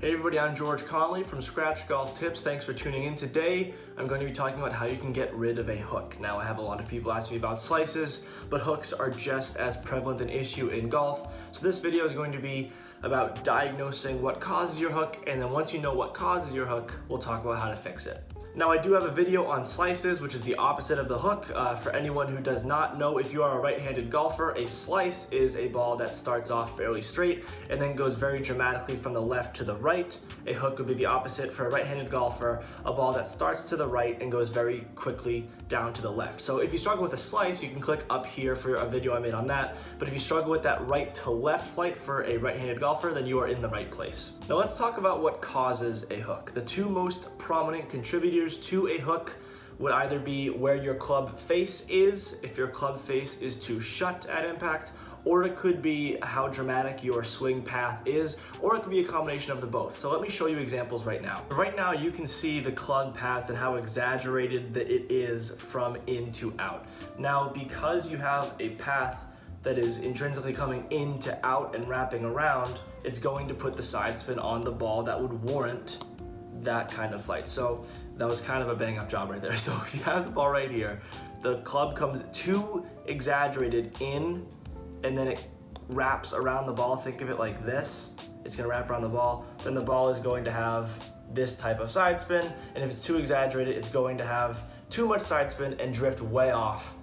Hey everybody, I'm George Conley from Scratch Golf Tips. Thanks for tuning in. Today, I'm going to be talking about how you can get rid of a hook. Now, I have a lot of people ask me about slices, but hooks are just as prevalent an issue in golf. So this video is going to be about diagnosing what causes your hook, and then once you know what causes your hook, we'll talk about how to fix it. Now, I do have a video on slices, which is the opposite of the hook. For anyone who does not know, if you are a right-handed golfer, a slice is a ball that starts off fairly straight and then goes very dramatically from the left to the right. A hook would be the opposite for a right-handed golfer, a ball that starts to the right and goes very quickly down to the left. So if you struggle with a slice, you can click up here for a video I made on that. But if you struggle with that right to left flight for a right-handed golfer, then you are in the right place. Now let's talk about what causes a hook. The two most prominent contributors to a hook would either be where your club face is, if your club face is too shut at impact, or it could be how dramatic your swing path is, or it could be a combination of the both. So let me show you examples right now. Right now you can see the club path and how exaggerated that it is from in to out. Now, because you have a path that is intrinsically coming in to out and wrapping around, it's going to put the side spin on the ball that would warrant that kind of flight. So that was kind of a bang up job right there. So if you have the ball right here, the club comes too exaggerated in and then it wraps around the ball. Think of it like this. It's gonna wrap around the ball. Then the ball is going to have this type of side spin. And if it's too exaggerated, it's going to have too much side spin and drift way off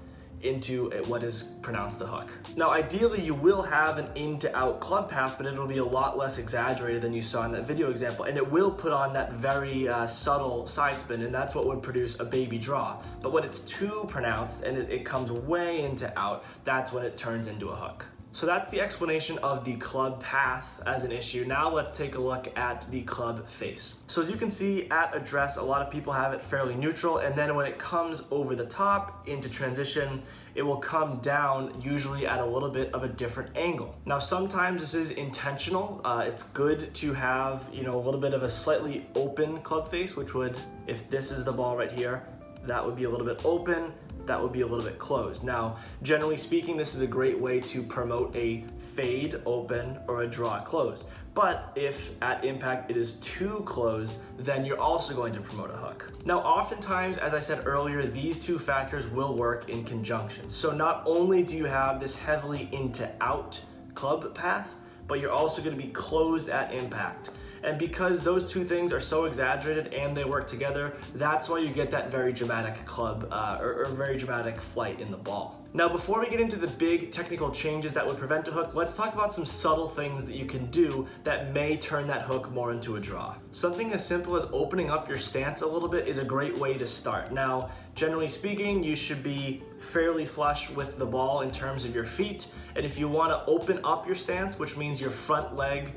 into what is pronounced the hook. Now, ideally, you will have an in to out club path, but it'll be a lot less exaggerated than you saw in that video example, and it will put on that very subtle side spin, and that's what would produce a baby draw. But when it's too pronounced and it comes way into out, that's when it turns into a hook. So that's the explanation of the club path as an issue. Now let's take a look at the club face. So as you can see at address, a lot of people have it fairly neutral, and then when it comes over the top into transition, it will come down usually at a little bit of a different angle. Now sometimes this is intentional. It's good to have, a little bit of a slightly open club face, which would, if this is the ball right here, that would be a little bit open, that would be a little bit closed. Now, generally speaking, this is a great way to promote a fade open or a draw closed. But if at impact it is too closed, then you're also going to promote a hook. Now, oftentimes, as I said earlier, these two factors will work in conjunction. So not only do you have this heavily into out club path, but you're also going to be closed at impact. And because those two things are so exaggerated and they work together, that's why you get that very dramatic club or very dramatic flight in the ball. Now, before we get into the big technical changes that would prevent a hook, let's talk about some subtle things that you can do that may turn that hook more into a draw. Something as simple as opening up your stance a little bit is a great way to start. Now, generally speaking, you should be fairly flush with the ball in terms of your feet. And if you want to open up your stance, which means your front leg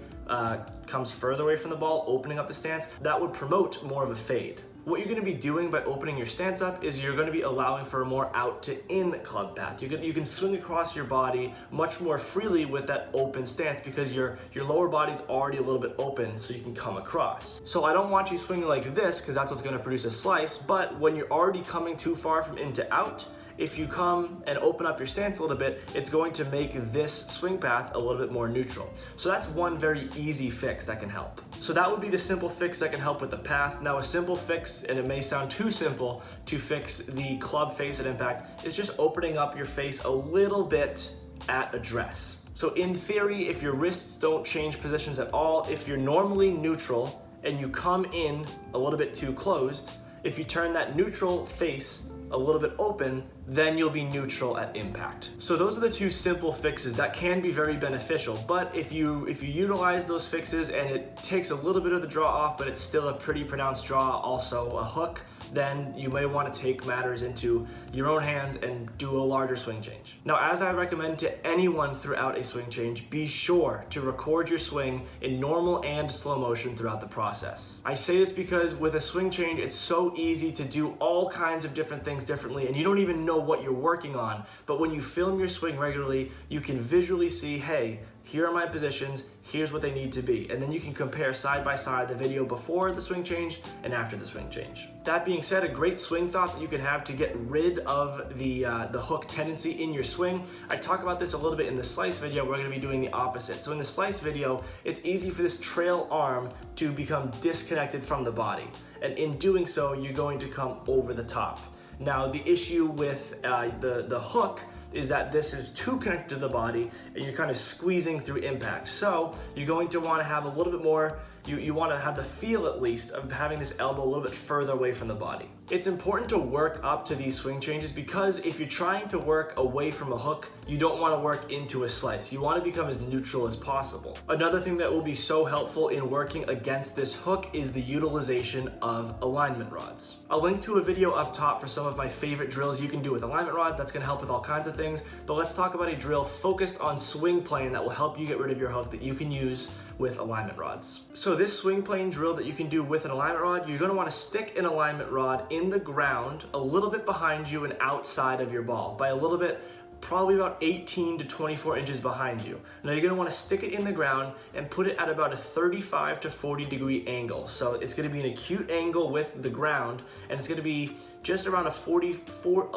comes further away from the ball, opening up the stance, that would promote more of a fade. What you're going to be doing by opening your stance up is you're going to be allowing for a more out to in club path. You can swing across your body much more freely with that open stance because your lower body's already a little bit open, so you can come across. So I don't want you swinging like this because that's what's going to produce a slice, but when you're already coming too far from in to out, if you come and open up your stance a little bit, it's going to make this swing path a little bit more neutral. So that's one very easy fix that can help. So that would be the simple fix that can help with the path. Now, a simple fix, and it may sound too simple to fix the club face at impact, is just opening up your face a little bit at address. So in theory, if your wrists don't change positions at all, if you're normally neutral and you come in a little bit too closed, if you turn that neutral face a little bit open, then you'll be neutral at impact. So those are the two simple fixes that can be very beneficial. But if you utilize those fixes and it takes a little bit of the draw off, but it's still a pretty pronounced draw, also a hook, then you may want to take matters into your own hands and do a larger swing change. Now, as I recommend to anyone throughout a swing change, be sure to record your swing in normal and slow motion throughout the process. I say this because with a swing change, it's so easy to do all kinds of different things differently, and you don't even know what you're working on. But when you film your swing regularly, you can visually see, hey, here are my positions, here's what they need to be. And then you can compare side by side the video before the swing change and after the swing change. That being said, a great swing thought that you can have to get rid of the hook tendency in your swing. I talk about this a little bit in the slice video. We're gonna be doing the opposite. So in the slice video, it's easy for this trail arm to become disconnected from the body. And in doing so, you're going to come over the top. Now, the issue with the hook is that this is too connected to the body and you're kind of squeezing through impact. So you're going to want to have a little bit more, you want to have the feel at least of having this elbow a little bit further away from the body. It's important to work up to these swing changes because if you're trying to work away from a hook, you don't want to work into a slice. You want to become as neutral as possible. Another thing that will be so helpful in working against this hook is the utilization of alignment rods. I'll link to a video up top for some of my favorite drills you can do with alignment rods. That's going to help with all kinds of things, but let's talk about a drill focused on swing plane that will help you get rid of your hook that you can use with alignment rods. So this swing plane drill that you can do with an alignment rod, you're going to want to stick an alignment rod in the ground a little bit behind you and outside of your ball. By a little bit, probably about 18 to 24 inches behind you. Now you're going to want to stick it in the ground and put it at about a 35 to 40 degree angle. So it's going to be an acute angle with the ground, and it's going to be just around a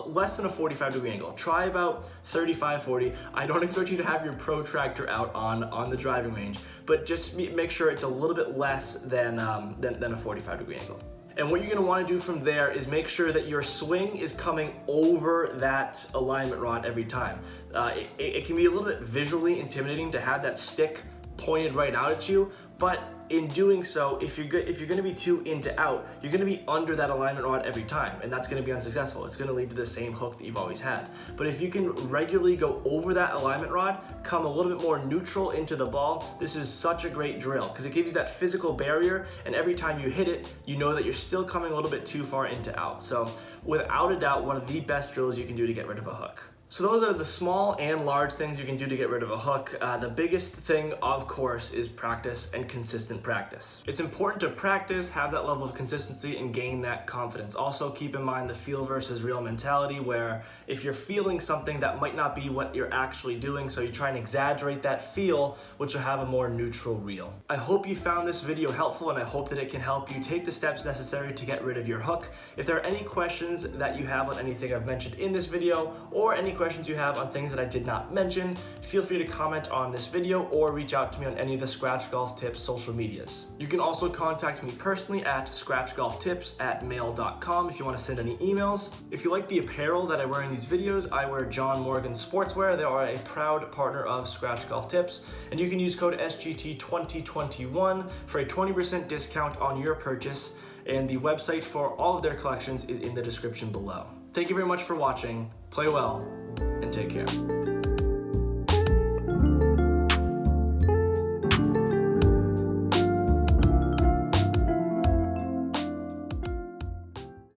less than a 45 degree angle. Try about 35, 40. I don't expect you to have your protractor out on the driving range, but just make sure it's a little bit less than a 45 degree angle. And what you're going to want to do from there is make sure that your swing is coming over that alignment rod every time. It can be a little bit visually intimidating to have that stick pointed right out at you, but in doing so, if you're going to be too in to out, you're going to be under that alignment rod every time, and that's going to be unsuccessful. It's going to lead to the same hook that you've always had. But if you can regularly go over that alignment rod, come a little bit more neutral into the ball, this is such a great drill because it gives you that physical barrier, and every time you hit it, you know that you're still coming a little bit too far into out. So without a doubt, one of the best drills you can do to get rid of a hook. So those are the small and large things you can do to get rid of a hook. The biggest thing, of course, is practice and consistent practice. It's important to practice, have that level of consistency, and gain that confidence. Also, keep in mind the feel versus real mentality, where if you're feeling something, that might not be what you're actually doing, so you try and exaggerate that feel, which will have a more neutral reel. I hope you found this video helpful, and I hope that it can help you take the steps necessary to get rid of your hook. If there are any questions that you have on anything I've mentioned in this video, or any questions you have on things that I did not mention, feel free to comment on this video or reach out to me on any of the Scratch Golf Tips social medias. You can also contact me personally at scratchgolftips@mail.com if you want to send any emails. If you like the apparel that I wear in these videos, I wear John Morgan Sportswear. They are a proud partner of Scratch Golf Tips, and you can use code SGT2021 for a 20% discount on your purchase, and the website for all of their collections is in the description below. Thank you very much for watching. Play well and take care.